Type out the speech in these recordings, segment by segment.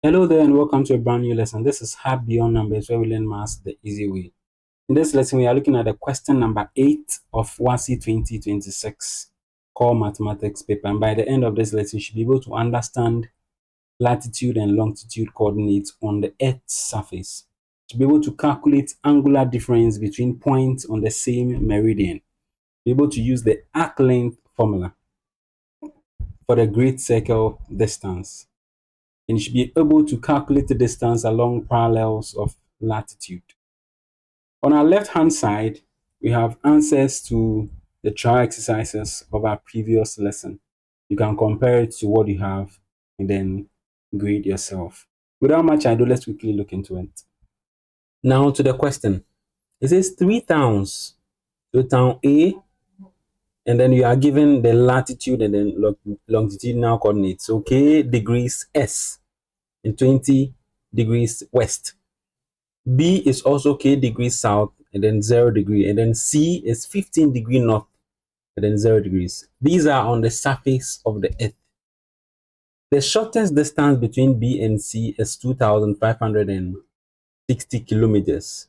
Hello there and welcome to a brand new lesson. This is Hard Beyond Numbers where we learn maths the easy way. In this lesson, we are looking at the question number 8 of WASSCE 2026 core mathematics paper. And by the end of this lesson, you should be able to understand latitude and longitude coordinates on the Earth's surface. To be able to calculate angular difference between points on the same meridian. Be able to use the arc length formula for the great circle distance, and you should be able to calculate the distance along parallels of latitude. On our left hand side, we have answers to the trial exercises of our previous lesson. You can compare it to what you have and then grade yourself. Without much ado, let's quickly look into it. Now to the question. It says three towns. So town A, and then you are given the latitude and then longitudinal coordinates. Okay, degrees S and 20 degrees west. B is also k degrees south and then 0 degree, and then C is 15 degree north and then 0 degrees. These are on the surface of the earth. The shortest distance between B and C is 2,560 kilometers.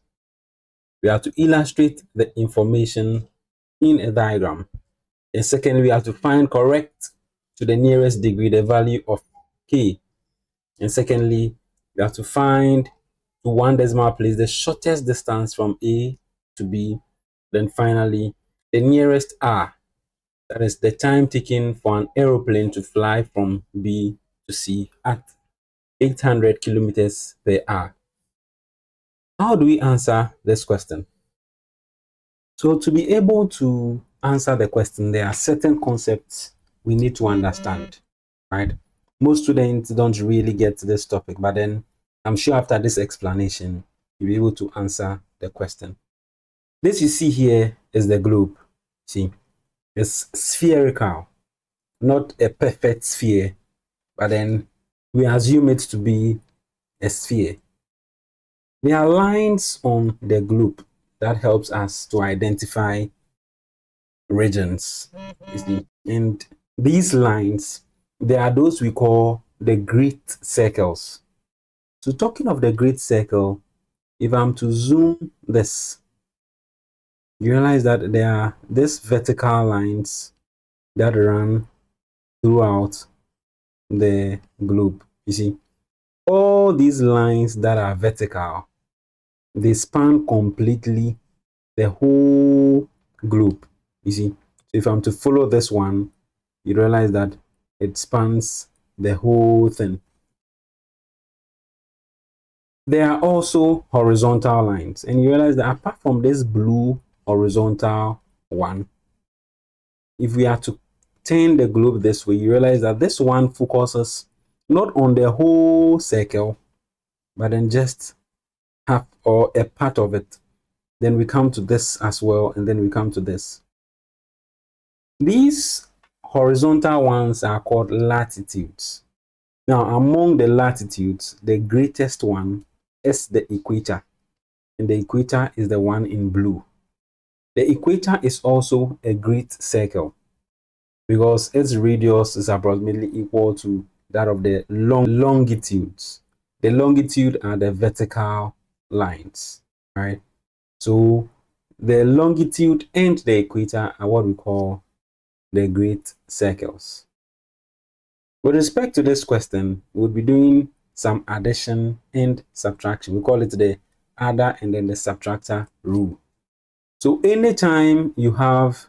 We have to illustrate the information in a diagram. And secondly, we have to find correct to the nearest degree the value of k. And secondly, we have to find to one decimal place the shortest distance from A to B. Then finally, the nearest R, that is the time taken for an aeroplane to fly from B to C at 800 kilometers per hour. How do we answer this question? So to be able to answer the question, there are certain concepts we need to understand, right? Most students don't really get this topic, but then I'm sure after this explanation, you'll be able to answer the question. This you see here is the globe. See, it's spherical, not a perfect sphere, but then we assume it to be a sphere. There are lines on the globe that helps us to identify regions. You see, and these lines, there are those we call the great circles. So talking of the great circle, if I'm to zoom this, you realize that there are these vertical lines that run throughout the globe. You see, all these lines that are vertical, they span completely the whole globe. You see, so if I'm to follow this one, you realize that it spans the whole thing. There are also horizontal lines, and you realize that apart from this blue horizontal one, if we are to turn the globe this way, you realize that this one focuses not on the whole circle, but then just half or a part of it. Then we come to this as well, and then we come to this. These horizontal ones are called latitudes. Now, among the latitudes, the greatest one is the equator, and the equator is the one in blue. The equator is also a great circle because its radius is approximately equal to that of the longitudes. The longitude are the vertical lines, right? So the longitude and the equator are what we call the great circles. With respect to this question, we'll be doing some addition and subtraction. We call it the adder and then the subtractor rule. So anytime you have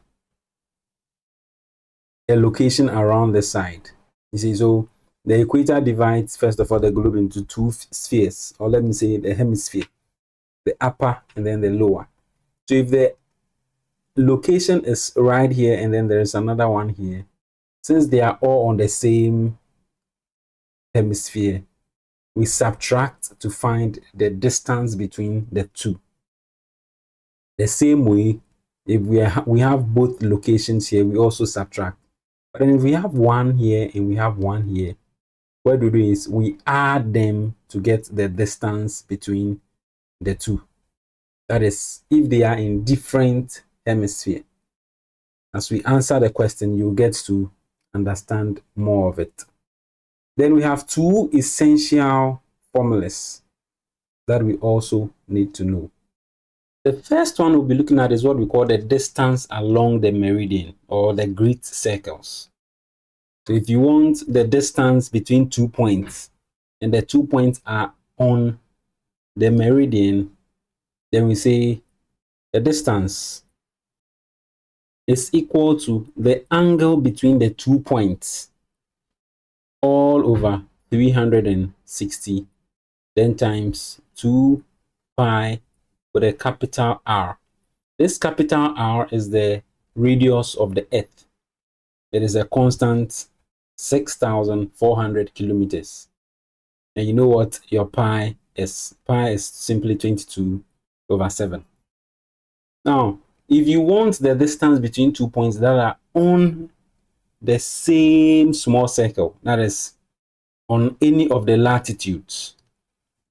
a location around the side, you see, so the equator divides first of all the globe into two spheres, or let me say the hemisphere, the upper and then the lower. So if the location is right here and then there is another one here, since they are all on the same hemisphere, we subtract to find the distance between the two. The same way, if we have both locations here, we also subtract. But then if we have one here and we have one here, what we do is we add them to get the distance between the two. That is, if they are in different hemisphere. As we answer the question, you get to understand more of it. Then we have two essential formulas that we also need to know. The first one we'll be looking at is what we call the distance along the meridian or the great circles. So if you want the distance between 2 points and the 2 points are on the meridian, then we say the distance is equal to the angle between the 2 points all over 360, then times 2 pi with a capital R. This capital R is the radius of the Earth. It is a constant 6,400 kilometers. And you know what your pi is? Pi is simply 22/7. Now, if you want the distance between 2 points that are on the same small circle, that is on any of the latitudes,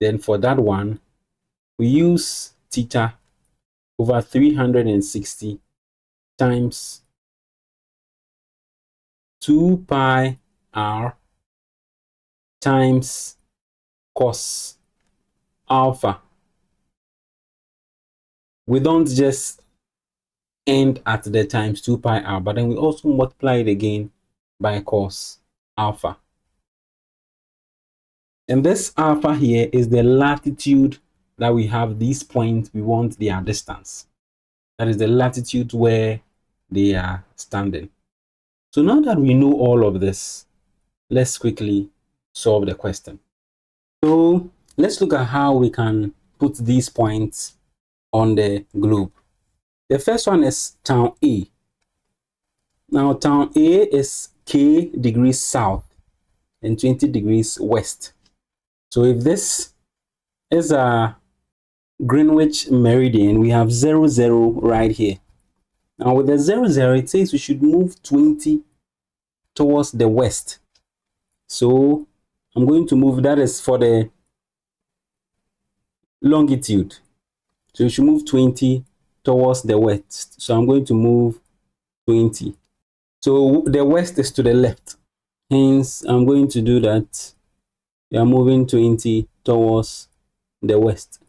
then for that one, we use theta over 360 times 2 pi r times cos alpha. We don't just end at the times 2 pi r, but then we also multiply it again by cos alpha. And this alpha here is the latitude that we have these points, we want their distance. That is the latitude where they are standing. So now that we know all of this, let's quickly solve the question. So let's look at how we can put these points on the globe. The first one is town A. Now town A is k degrees south and 20 degrees west. So if this is a Greenwich meridian, we have 0, 0 right here. Now with the 0, 0, it says we should move 20 towards the west. So I'm going to move, that is for the longitude. So you should move 20 towards the west. So I'm going to move 20. So the west is to the left. Hence, I'm going to do that. We are moving 20 towards the west.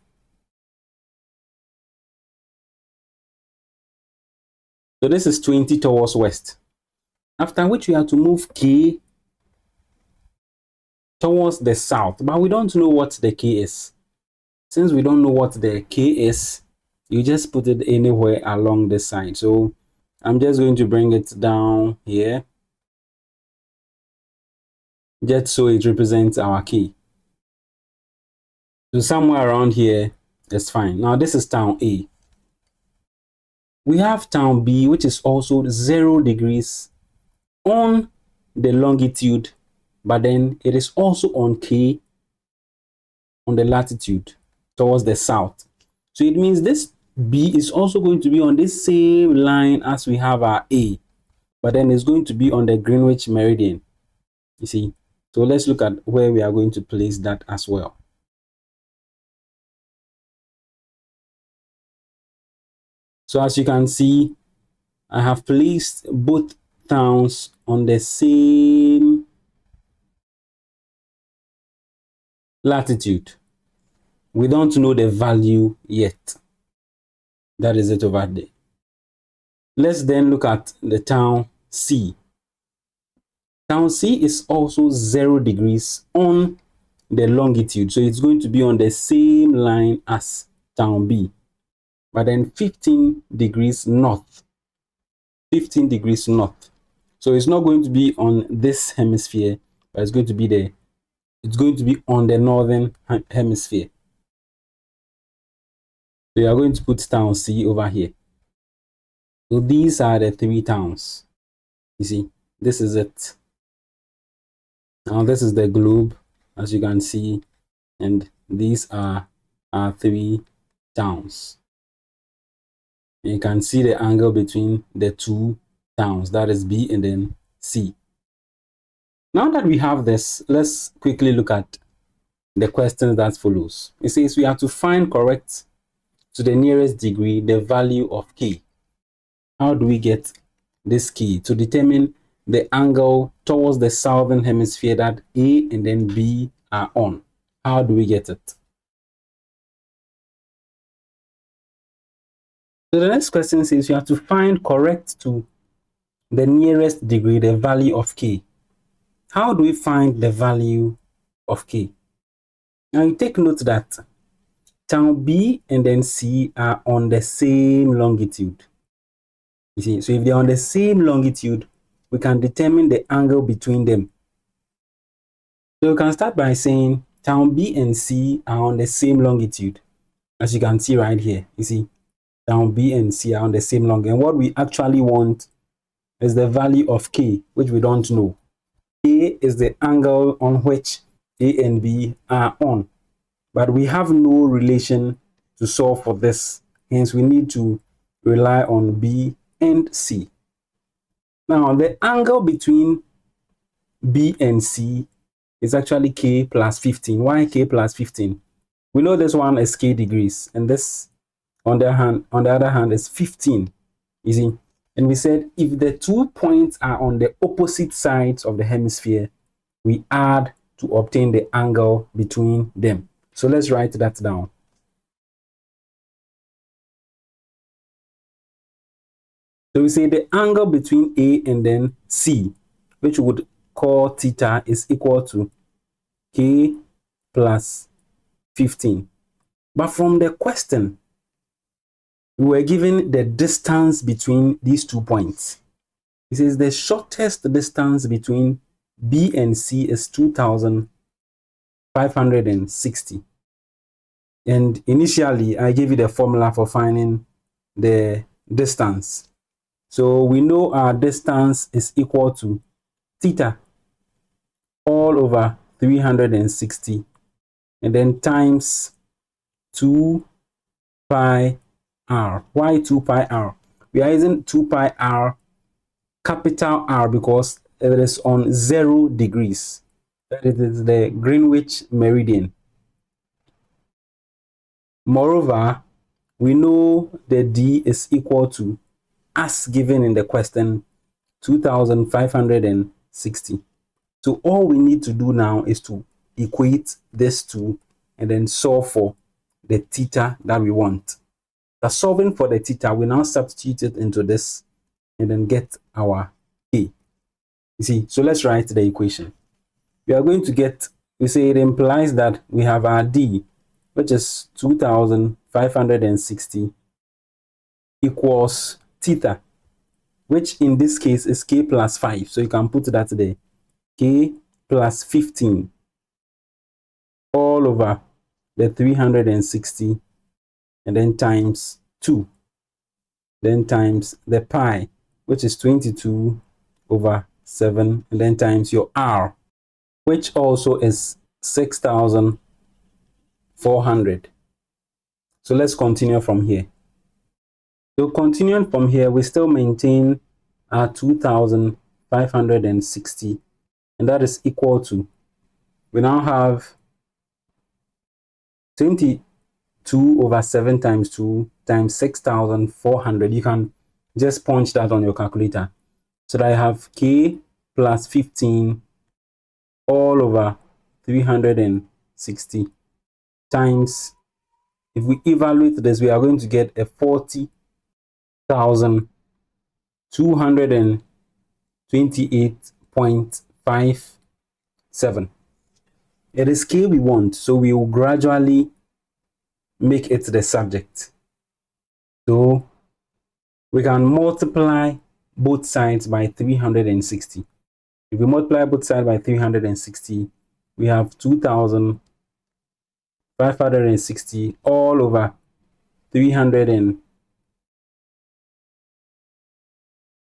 So this is 20 towards west. After which we have to move k towards the south. But we don't know what the k is. Since we don't know what the k is, you just put it anywhere along the side. So I'm just going to bring it down here, just so it represents our k. So somewhere around here is fine. Now this is town A. We have town B, which is also 0 degrees on the longitude, but then it is also on k on the latitude towards the south. So it means this B is also going to be on this same line as we have our A, but then it's going to be on the Greenwich meridian. You see, so let's look at where we are going to place that as well. So as you can see, I have placed both towns on the same latitude. We don't know the value yet. That is it over there. Let's then look at the town C. Town C is also 0 degrees on the longitude. So it's going to be on the same line as town B, but then 15 degrees north. 15 degrees north. So it's not going to be on this hemisphere, but it's going to be on the northern hemisphere. So you are going to put town C over here. So these are the 3 towns. You see, this is it. Now this is the globe, as you can see, and these are our 3 towns. You can see the angle between the 2 towns, that is B and then C. Now that we have this, let's quickly look at the questions that follows. It says we have to find correct to the nearest degree the value of k. How do we get this k? To determine the angle towards the southern hemisphere that A and then B are on. How do we get it? So the next question says you have to find correct to the nearest degree the value of K. How do we find the value of K? Now you take note that town B and then C are on the same longitude. You see, so if they're on the same longitude, we can determine the angle between them. So we can start by saying town B and C are on the same longitude. As you can see right here, you see, town B and C are on the same longitude. And what we actually want is the value of K, which we don't know. K is the angle on which A and B are on. But we have no relation to solve for this. Hence, we need to rely on B and C. Now, the angle between B and C is actually K plus 15. Why K plus 15? We know this one is K degrees, and this on the other hand is 15. You see? And we said if the 2 points are on the opposite sides of the hemisphere, we add to obtain the angle between them. So let's write that down. So we say the angle between A and then C, which we would call theta, is equal to K plus 15. But from the question, we were given the distance between these 2 points. It says the shortest distance between B and C is 2,560. And initially, I gave you the formula for finding the distance. So we know our distance is equal to theta all over 360 and then times 2 pi r. Why 2 pi r? We are using 2 pi r, capital R, because it is on 0 degrees. That is the Greenwich meridian. Moreover, we know the D is equal to, as given in the question, 2,560. So all we need to do now is to equate this two and then solve for the theta that we want. By solving for the theta, we now substitute it into this and then get our K. You see, so let's write the equation. We are going to get, we say it implies that we have our D, which is 2,560 equals theta, which in this case is K plus 5. So you can put that there. K plus 15 all over the 360 and then times 2. Then times the pi, which is 22 over 7, and then times your R, which also is 6,400. So let's continue from here. So continuing from here, we still maintain our 2,560, and that is equal to, we now have 22 over 7 times 2 times 6,400. You can just punch that on your calculator. So that I have K plus 15 all over 360 times, if we evaluate this, we are going to get a 40,228.57. It is K we want, so we will gradually make it the subject. So we can multiply both sides by 360. If we multiply both sides by 360, we have 2,560 all over 300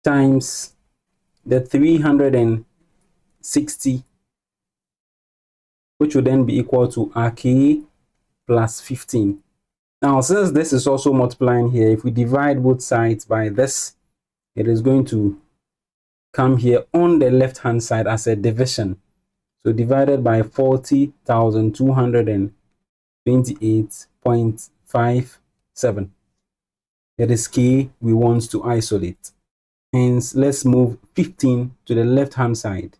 times the 360, which would then be equal to K plus 15. Now, since this is also multiplying here, if we divide both sides by this, it is going to come here on the left hand side as a division. So divided by 40,228.57. It is K we want to isolate. Hence, let's move 15 to the left hand side.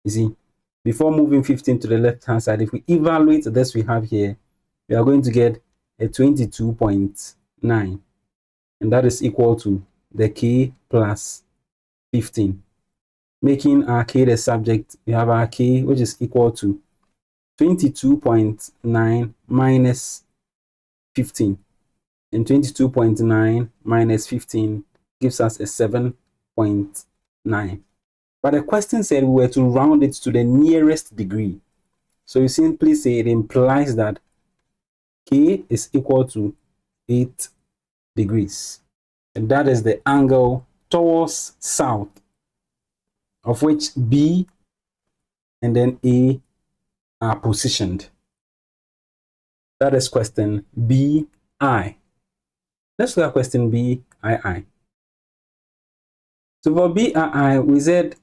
You see, before moving 15 to the left hand side, if we evaluate this we have here, we are going to get a 22.9, and that is equal to the k plus 15, making our k the subject. We have our k, which is equal to 22.9 minus 15, and 22.9 minus 15 gives us a 7.9. But the question said we were to round it to the nearest degree. So you simply say it implies that k is equal to 8 degrees. And that is the angle towards south, of which B and then A are positioned. That is question BI. Let's look at question BII. So for BII, we said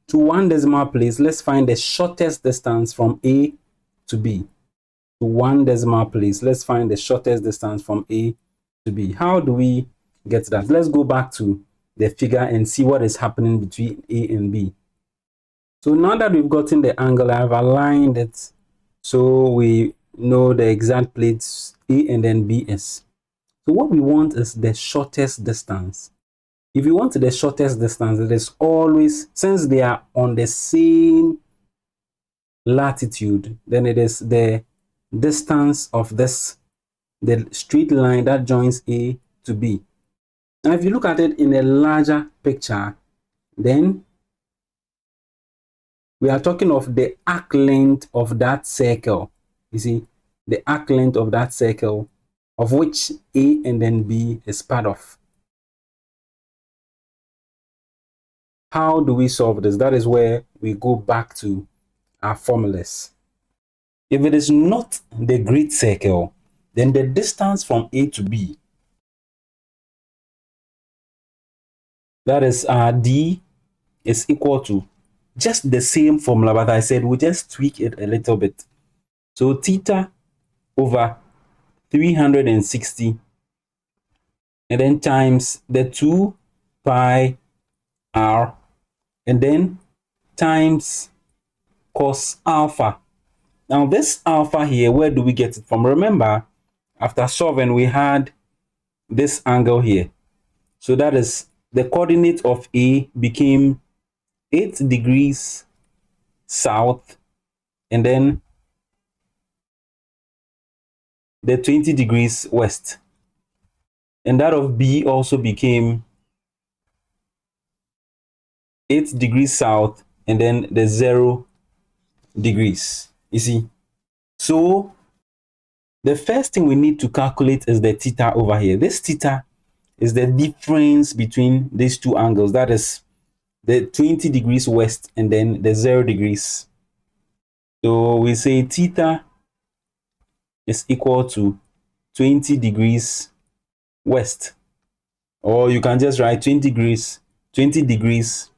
to one decimal place, let's find the shortest distance from A to B. To one decimal place, let's find the shortest distance from A to B. How do we get that? Let's go back to the figure and see what is happening between A and B. So now that we've gotten the angle, I've aligned it so we know the exact plates A and then B is. So what we want is the shortest distance. If you want the shortest distance, it is always, since they are on the same latitude, then it is the distance of this, the straight line that joins A to B. Now, if you look at it in a larger picture, then we are talking of the arc length of that circle. You see, the arc length of that circle, of which A and then B is part of. How do we solve this? That is where we go back to our formulas. If it is not the great circle, then the distance from A to B, that is D, is equal to just the same formula, but I said we'll just tweak it a little bit. So theta over 360, and then times the 2 pi r, and then times cos alpha. Now this alpha here, where do we get it from? Remember, after solving, we had this angle here. So that is the coordinate of A became 8 degrees south, and then the 20 degrees west. And that of B also became 8 degrees south, and then the 0 degrees. You see, so the first thing we need to calculate is the theta over here. This theta is the difference between these two angles, that is the 20 degrees west and then the 0 degrees. So we say theta is equal to 20 degrees west, or you can just write 20 degrees,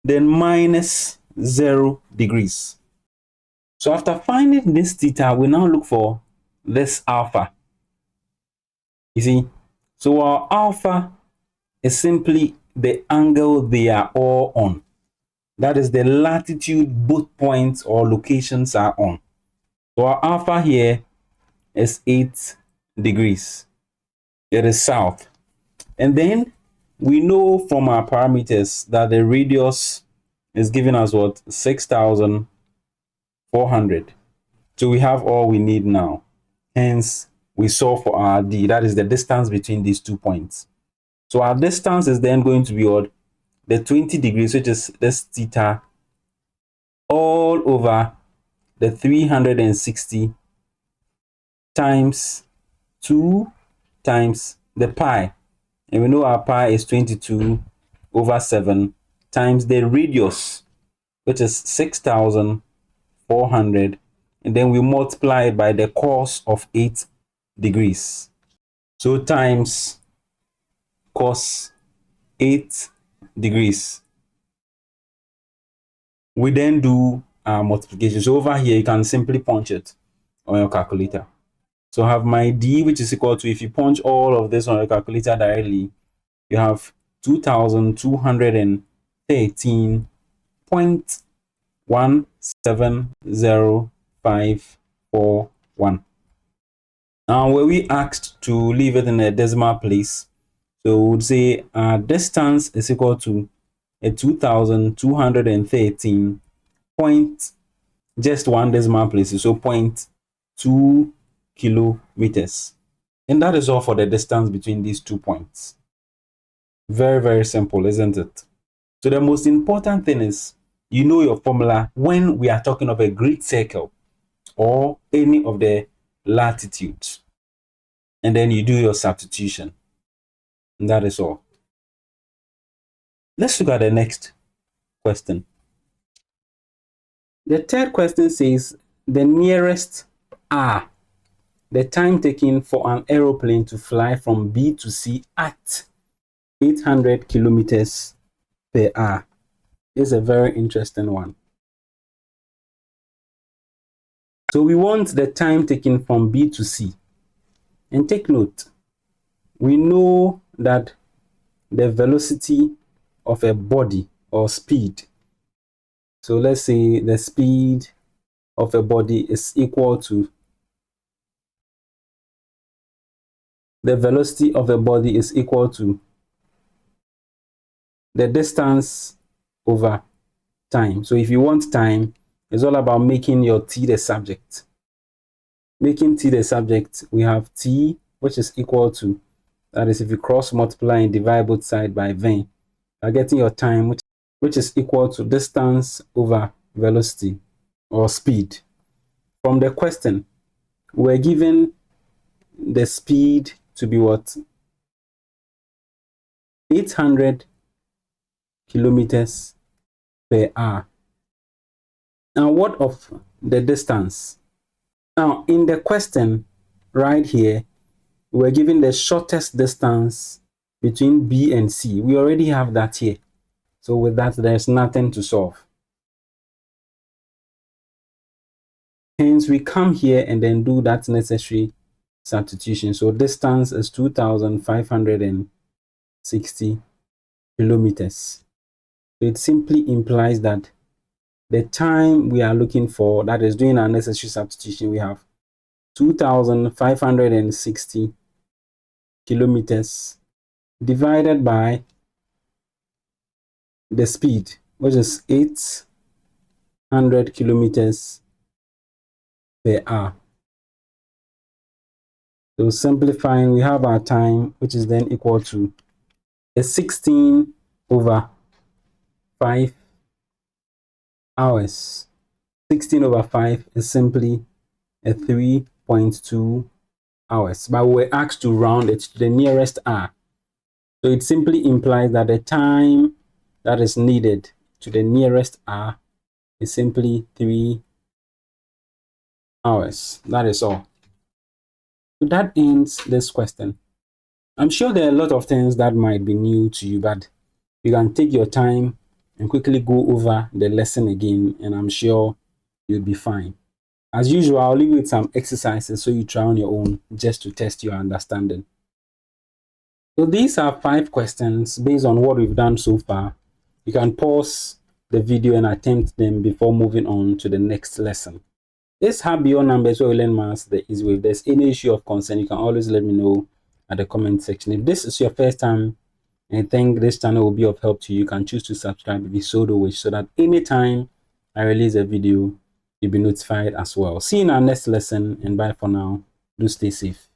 then minus 0 degrees. So after finding this theta, we now look for this alpha. You see, so our alpha is simply the angle they are all on. That is the latitude both points or locations are on. So our alpha here is 8 degrees. It is south. And then we know from our parameters that the radius is giving us what? 6,400. So we have all we need now. Hence, we solve for our D. That is the distance between these 2 points. So our distance is then going to be what? The 20 degrees, which is this theta, all over the 360 times 2 times the pi. And we know our pi is 22 over 7 times the radius, which is 6,400. And then we multiply it by the cos of 8 degrees. So times cos 8 degrees. We then do our multiplication. So over here, you can simply punch it on your calculator. So I have my D, which is equal to, if you punch all of this on your calculator directly, you have 2213.17051. Now, were we asked to leave it in a decimal place, so we would say our distance is equal to a 2213 point, just one decimal place, so 0.2 kilometers. And that is all for the distance between these 2 points. Very, very simple, isn't it? So the most important thing is you know your formula when we are talking of a great circle or any of the latitudes. And then you do your substitution. And that is all. Let's look at the next question. The third question says the nearest R, the time taken for an aeroplane to fly from B to C at 800 kilometers per hour. Is a very interesting one. So we want the time taken from B to C. And take note, we know that the velocity of a body or speed, so let's say the speed of a body is equal to the velocity of a body is equal to the distance over time. So if you want time, it's all about making your t the subject. Making t the subject, we have t, which is equal to, that is, if you cross multiply and divide both sides by v, you're getting your time, which is equal to distance over velocity or speed. From the question, we're given the speed to be what? 800 kilometers per hour. Now, what of the distance? Now, in the question right here, we're given the shortest distance between B and C. We already have that here. So with that, there's nothing to solve. Hence, we come here and then do that necessary substitution. So distance is 2,560 kilometers. So it simply implies that the time we are looking for, that is doing our necessary substitution, we have 2,560 kilometers divided by the speed, which is 800 kilometers per hour. So simplifying, we have our time, which is then equal to a 16 over 5 hours. 16 over 5 is simply a 3.2 hours, but we were asked to round it to the nearest R. So it simply implies that the time that is needed to the nearest R is simply 3 hours. That is all. So that ends this question. I'm sure there are a lot of things that might be new to you, but you can take your time and quickly go over the lesson again, and I'm sure you'll be fine. As usual, I'll leave you with some exercises so you try on your own just to test your understanding. So these are 5 questions based on what we've done so far. You can pause the video and attempt them before moving on to the next lesson. This have beyond numbers where we learn maths the easy way. If there's any issue of concern, you can always let me know at the comment section. If this is your first time and think this channel will be of help to you, you can choose to subscribe if you so do wish, so that anytime I release a video, you'll be notified as well. See you in our next lesson, and bye for now. Do stay safe.